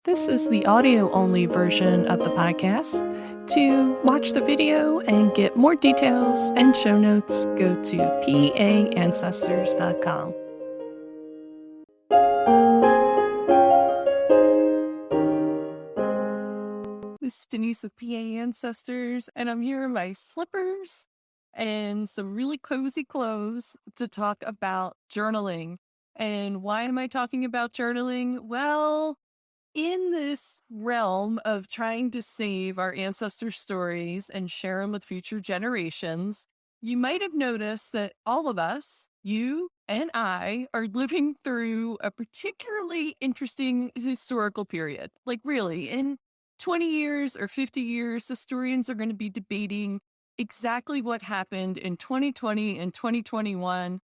This is the audio-only version of the podcast. To watch the video and get more details and show notes, go to paancestors.com. This is Denise with PA Ancestors, and I'm here in my slippers and some really cozy clothes to talk about journaling. And why am I talking about journaling? Well, in this realm of trying to save our ancestor stories and share them with future generations, you might have noticed that all of us, you and I, are living through a particularly interesting historical period. Like, really, in 20 years or 50 years, historians are going to be debating exactly what happened in 2020 and 2021,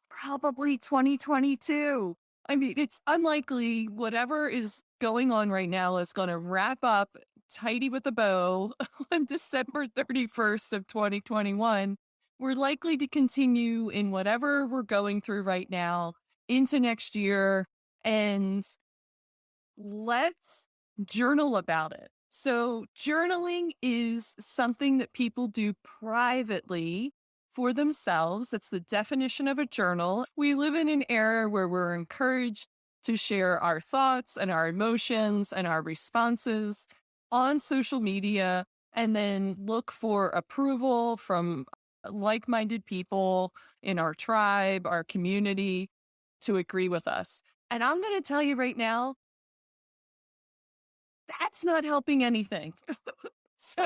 probably 2022. I mean, it's unlikely whatever is going on right now is going to wrap up tidy with a bow on December 31st of 2021. We're likely to continue in whatever we're going through right now into next year, and let's journal about it. So, journaling is something that people do privately for themselves. That's the definition of a journal. We live in an era where we're encouraged to share our thoughts and our emotions and our responses on social media and then look for approval from like minded people in our tribe, our community to agree with us. And I'm going to tell you right now, that's not helping anything. So,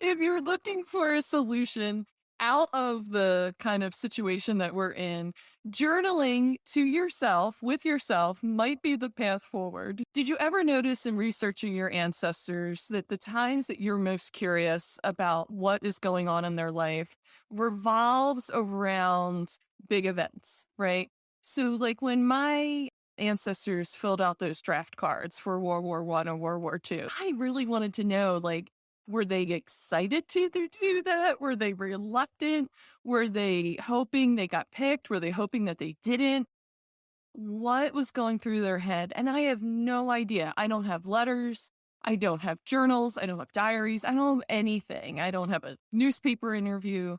if you're looking for a solution out of the kind of situation that we're in, journaling to yourself, with yourself, might be the path forward. Did you ever notice in researching your ancestors that the times that you're most curious about what is going on in their life revolves around big events, right? So, like when my ancestors filled out those draft cards for World War I and World War II, I really wanted to know, like, were they excited to do that? Were they reluctant? Were they hoping they got picked? Were they hoping that they didn't? What was going through their head? And I have no idea. I don't have letters. I don't have journals. I don't have diaries. I don't have anything. I don't have a newspaper interview.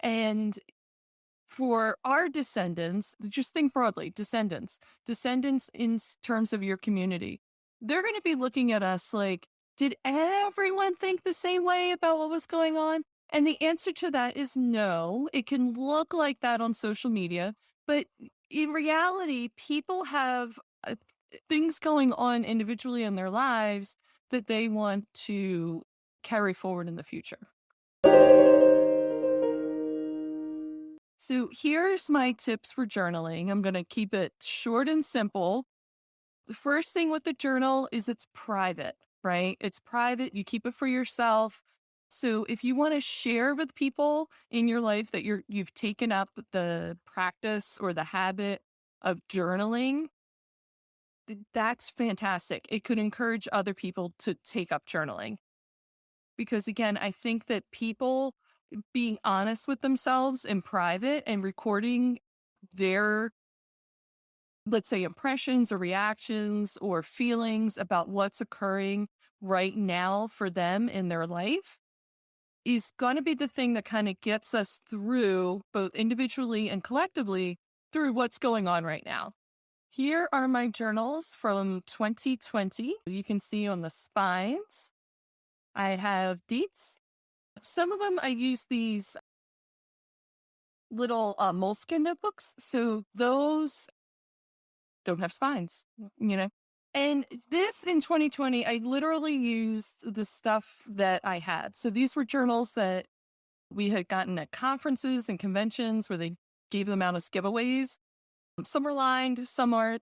And for our descendants, just think broadly, descendants in terms of your community, they're going to be looking at us like, did everyone think the same way about what was going on? And the answer to that is no. It can look like that on social media, but in reality, people have things going on individually in their lives that they want to carry forward in the future. So here's my tips for journaling. I'm going to keep it short and simple. The first thing with the journal is it's private, right? It's private. You keep it for yourself. So if you want to share with people in your life that you've taken up the practice or the habit of journaling, that's fantastic. It could encourage other people to take up journaling. Because again, I think that people being honest with themselves in private and recording their, let's say, impressions or reactions or feelings about what's occurring right now for them in their life is going to be the thing that kind of gets us through, both individually and collectively, through what's going on right now. Here are my journals from 2020. You can see on the spines, I have dates. Some of them I use these little moleskin notebooks. So those don't have spines, you know. And this in 2020, I literally used the stuff that I had. So these were journals that we had gotten at conferences and conventions where they gave them out as giveaways. Some are lined, some aren't.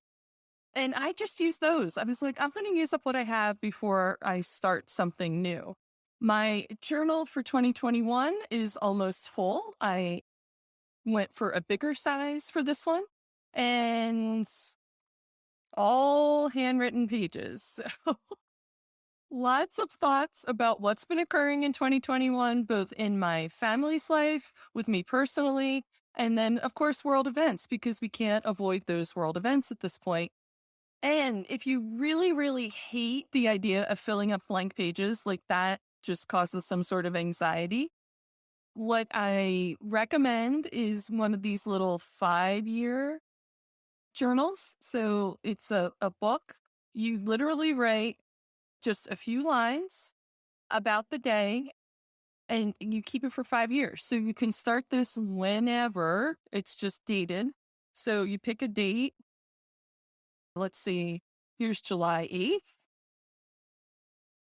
And I just used those. I was like, I'm going to use up what I have before I start something new. My journal for 2021 is almost full. I went for a bigger size for this one and all handwritten pages. So lots of thoughts about what's been occurring in 2021, both in my family's life, with me personally, and then, of course, world events, because we can't avoid those world events at this point. And if you really, really hate the idea of filling up blank pages, like that just causes some sort of anxiety, what I recommend is one of these little 5-year journals. So it's a book. You literally write just a few lines about the day and you keep it for 5 years. So you can start this whenever, it's just dated. So you pick a date. Let's see, here's July 8th.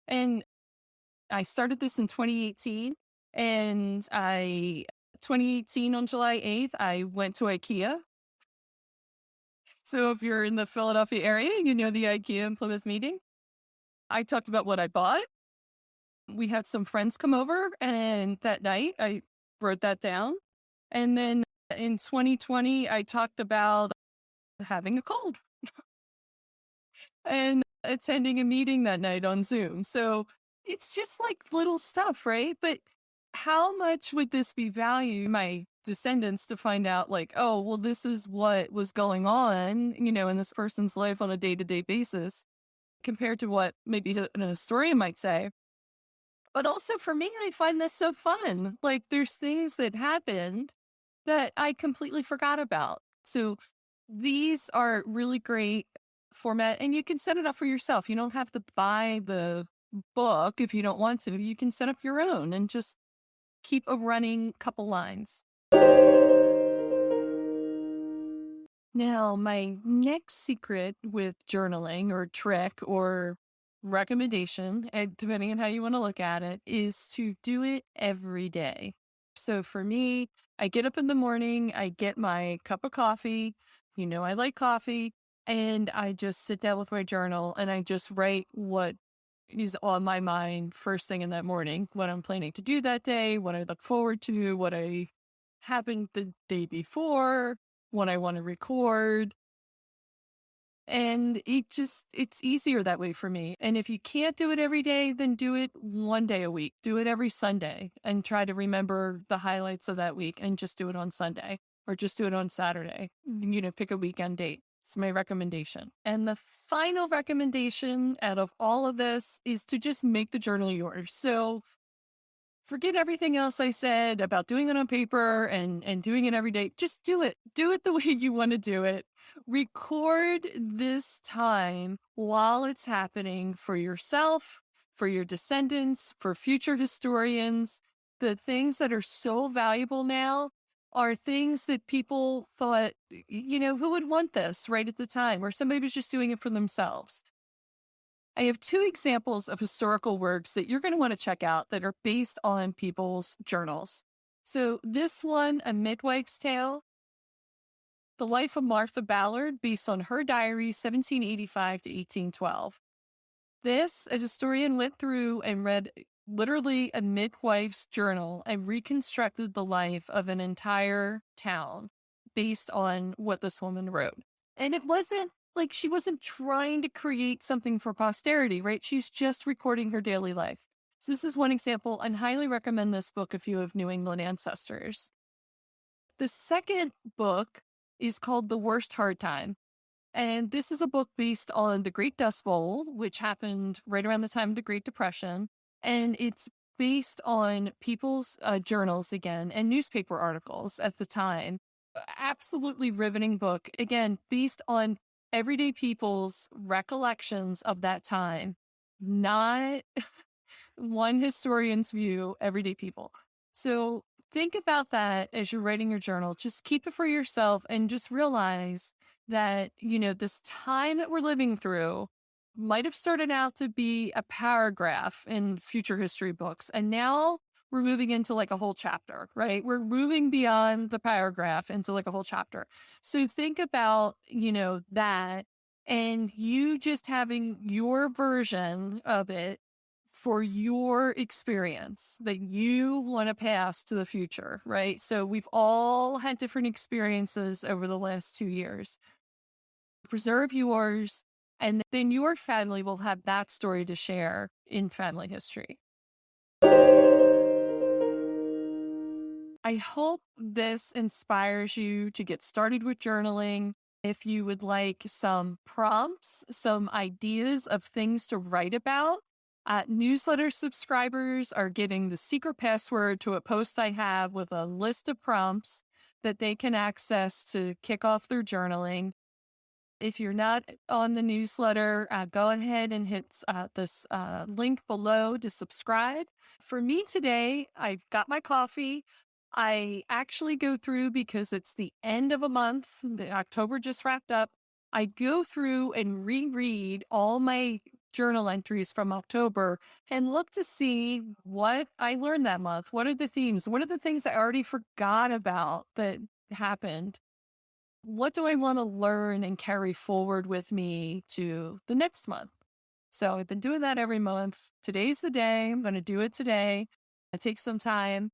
And I started this in 2018. And 2018 on July 8th, I went to IKEA. So if you're in the Philadelphia area, you know the IKEA in Plymouth meeting. I talked about what I bought. We had some friends come over, and that night I wrote that down. And then in 2020, I talked about having a cold and attending a meeting that night on Zoom. So it's just like little stuff, right? But how much would this be valued my descendants to find out, like, oh, well, this is what was going on, in this person's life on a day to day basis compared to what maybe an historian might say. But also for me, I find this so fun. Like, there's things that happened that I completely forgot about. So these are really great format, and you can set it up for yourself. You don't have to buy the book if you don't want to. You can set up your own and just keep a running couple lines. Now, my next secret with journaling or trick or recommendation, and depending on how you want to look at it, is to do it every day. So for me, I get up in the morning, I get my cup of coffee. I like coffee. And I just sit down with my journal and I just write what is on my mind first thing in that morning, what I'm planning to do that day, what I look forward to, what I happened the day before, what I want to record. And it's easier that way for me. And if you can't do it every day, then do it one day a week. Do it every Sunday and try to remember the highlights of that week and just do it on Sunday or just do it on Saturday. Pick a weekend date. It's my recommendation. And the final recommendation out of all of this is to just make the journal yours. So forget everything else I said about doing it on paper and doing it every day. Just do it. Do it the way you want to do it. Record this time while it's happening for yourself, for your descendants, for future historians. The things that are so valuable now are things that people thought, who would want this right at the time, or somebody was just doing it for themselves. I have two examples of historical works that you're going to want to check out that are based on people's journals. So, this one, A Midwife's Tale, The Life of Martha Ballard, based on her diary, 1785 to 1812. This, a historian went through and read literally a midwife's journal and reconstructed the life of an entire town based on what this woman wrote. And it wasn't like she wasn't trying to create something for posterity, right? She's just recording her daily life. So this is one example, and highly recommend this book if you have New England ancestors. The second book is called The Worst Hard Time. And this is a book based on the Great Dust Bowl, which happened right around the time of the Great Depression. And it's based on people's journals again and newspaper articles at the time. Absolutely riveting book. Again, based on everyday people's recollections of that time, not one historian's view, everyday people. So think about that as you're writing your journal. Just keep it for yourself and just realize that, this time that we're living through might have started out to be a paragraph in future history books. And now we're moving into like a whole chapter, right? We're moving beyond the paragraph into like a whole chapter. So think about, that and you just having your version of it for your experience that you want to pass to the future, right? So we've all had different experiences over the last 2 years. Preserve yours, and then your family will have that story to share in family history. I hope this inspires you to get started with journaling. If you would like some prompts, some ideas of things to write about, newsletter subscribers are getting the secret password to a post I have with a list of prompts that they can access to kick off their journaling. If you're not on the newsletter, go ahead and hit this link below to subscribe. For me today, I've got my coffee. I actually go through because it's the end of a month. The October just wrapped up. I go through and reread all my journal entries from October and look to see what I learned that month. What are the themes? What are the things I already forgot about that happened? What do I want to learn and carry forward with me to the next month? So I've been doing that every month. Today's the day. I'm going to do it today. I take some time.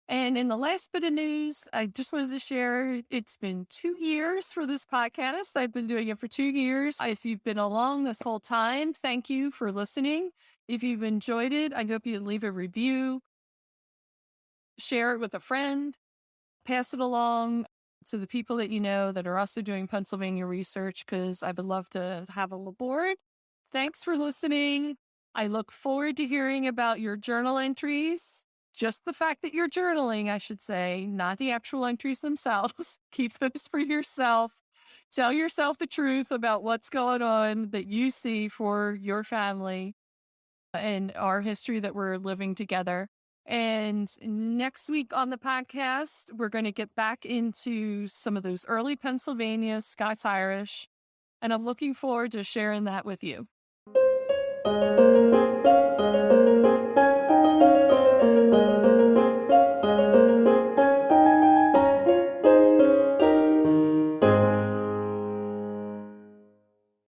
And in the last bit of news, I just wanted to share it's been 2 years for this podcast. I've been doing it for 2 years. If you've been along this whole time, thank you for listening. If you've enjoyed it, I hope you leave a review, share it with a friend, pass it along to the people that you know that are also doing Pennsylvania research, because I would love to have them aboard. Thanks for listening. I look forward to hearing about your journal entries. Just the fact that you're journaling, I should say, not the actual entries themselves. Keep those for yourself. Tell yourself the truth about what's going on that you see for your family and our history that we're living together. And next week on the podcast, we're going to get back into some of those early Pennsylvania Scots Irish. And I'm looking forward to sharing that with you.